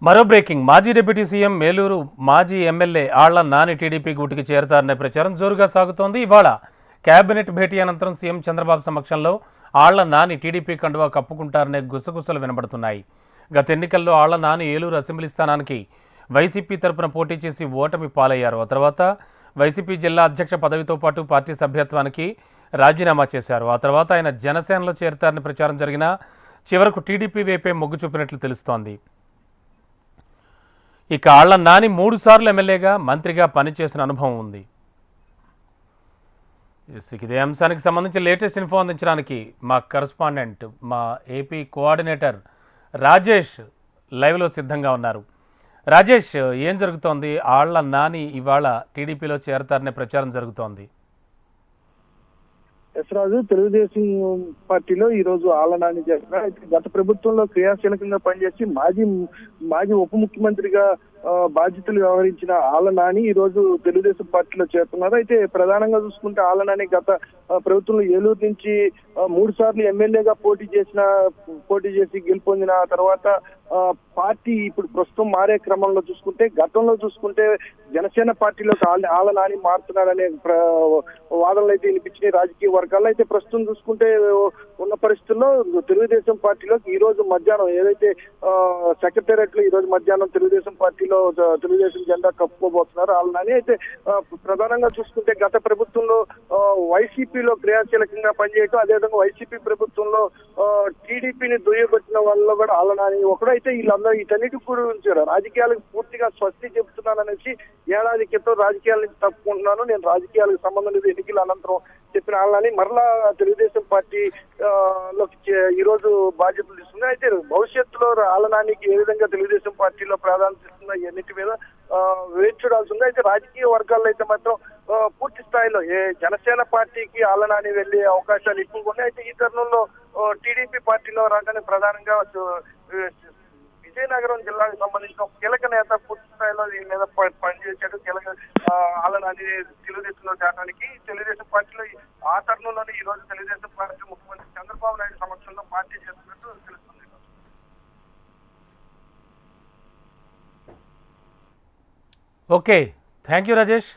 మరో బ్రేకింగ్ మాజీ deputy CM Melur మాజీ ఎమ్మెల్యే ఆళ్ల నాని టీడీపీ గూటికి చేరతారనే ప్రచారం జోరుగా సాగుతోంది. ఇవాళ కేబినెట్ భేటీ అనంతరం సీఎం చంద్రబాబు సమక్షంలో ఆళ్ల నాని టీడీపీ కండువా కప్పుకుంటారనే గుసగుసలు వినబడుతున్నాయి. గత ఎన్నికల్లో ఆళ్ల నాని ఏలూరు అసెంబ్లీ స్థానానికి వైసీపీ తరపున పోటీ చేసి ఓటమి పాలయ్యారు. ఆ తర్వాత వైసీపీ జిల్లా అధ్యక్ష పదవితో పాటు పార్టీ సభ్యత్వానికి రాజీనామా చేశారు. ఆ తర్వాత ఆయన జనసేనలో చేరతారని ప్రచారం జరిగినా చివరకు టీడీపీ వైపే మొగ్గు చూపినట్లు తెలుస్తోంది. ఇక ఆళ్ల నాని 3 సార్లు ఎమ్మెల్యేగా మంత్రిగా పనిచేసిన అనుభవం ఉంది. ఇదే అంశానికి సంబంధించి లేటెస్ట్ ఇన్ఫో అందించడానికి మా కరెస్పాండెంట్ మా ఏపీ కోఆర్డినేటర్ రాజేష్ లైవ్లో సిద్ధంగా ఉన్నారు. రాజేష్, ఏం జరుగుతోంది? ఆళ్ల నాని ఇవాళ టీడీపీలో చేరతారనే ప్రచారం జరుగుతోంది. రాజు, తెలుగుదేశం పార్టీలో ఈ రోజు ఆళ్ల నాని చేస్తున్నారు. అయితే గత ప్రభుత్వంలో క్రియాశీలకంగా పనిచేసి మాజీ ఉప ముఖ్యమంత్రిగా బాధ్యతలు వ్యవహరించిన ఆళ్ల నాని ఈ రోజు తెలుగుదేశం పార్టీలో చేరుతున్నారు. అయితే ప్రధానంగా చూసుకుంటే ఆళ్ల నాని గత ప్రభుత్వంలో ఏలూరు నుంచి 3 సార్లు ఎమ్మెల్యేగా పోటీ చేసి గెలుపొందిన తర్వాత పార్టీ ఇప్పుడు ప్రస్తుతం మారే క్రమంలో చూసుకుంటే గతంలో చూసుకుంటే జనసేన పార్టీలోకి ఆళ్ల నాని మారుతున్నారనే వాదనలు అయితే వినిపించినాయి రాజకీయ వర్గాల్లో. అయితే ప్రస్తుతం చూసుకుంటే ఉన్న పరిస్థితుల్లో తెలుగుదేశం పార్టీలోకి ఈ రోజు మధ్యాహ్నం ఏదైతే సెక్రటేరియట్ లో ఈ రోజు మధ్యాహ్నం తెలుగుదేశం జెండా కప్పుకోబోతున్నారు ఆళ్ల నాని. అయితే ప్రధానంగా చూసుకుంటే గత ప్రభుత్వంలో వైసీపీలో క్రియాశీలకంగా పనిచేయటం, అదేవిధంగా వైసీపీ ప్రభుత్వంలో టీడీపీని దుయ్యబట్టిన వాళ్ళలో కూడా ఆళ్ల నాని ఒకడైతే వీళ్ళందరూ వీటన్నిటి గురించి రాజకీయాలకు పూర్తిగా స్వస్తి చెబుతున్నాననేసి ఏడాది క్రితం రాజకీయాల నుంచి తప్పుకుంటున్నాను, నేను రాజకీయాలకు సంబంధం లేదు ఎన్నికల అనంతరం చెప్పిన ఆళ్లని మరలా తెలుగుదేశం పార్టీ లోకి ఈ రోజు బాధ్యతలు తీసుకుంది. అయితే భవిష్యత్తులో ఆళ్ల నానికి ఏ విధంగా తెలుగుదేశం పార్టీలో ప్రాధాన్యత ఇస్తుందో ఎన్నిటి మీద వేచి చూడాల్సి ఉంది. అయితే రాజకీయ వర్గాల్లో అయితే మాత్రం పూర్తి స్థాయిలో జనసేన పార్టీకి ఆళ్ల నాని వెళ్లే అవకాశాలు ఎక్కువగా ఉన్నాయి. అయితే ఈ తరుణంలో టీడీపీ పార్టీలో రాగానే ప్రధానంగా విజయనగరం జిల్లాకు సంబంధించిన కీలక నేత పూర్తి స్థాయిలో దీని మీద పనిచేశాడు. ఆళ్ల నాని తెలుగుదేశంలో చేరడానికి తెలుగుదేశం పార్టీలో ఆ తరుణంలోనే ఈ రోజు తెలుగుదేశం పార్టీ ముఖ్యమంత్రి చంద్రబాబు నాయుడు సమక్షంలో పార్టీ చేస్తున్నట్టు తెలుస్తుంది. Okay, thank you Rajesh.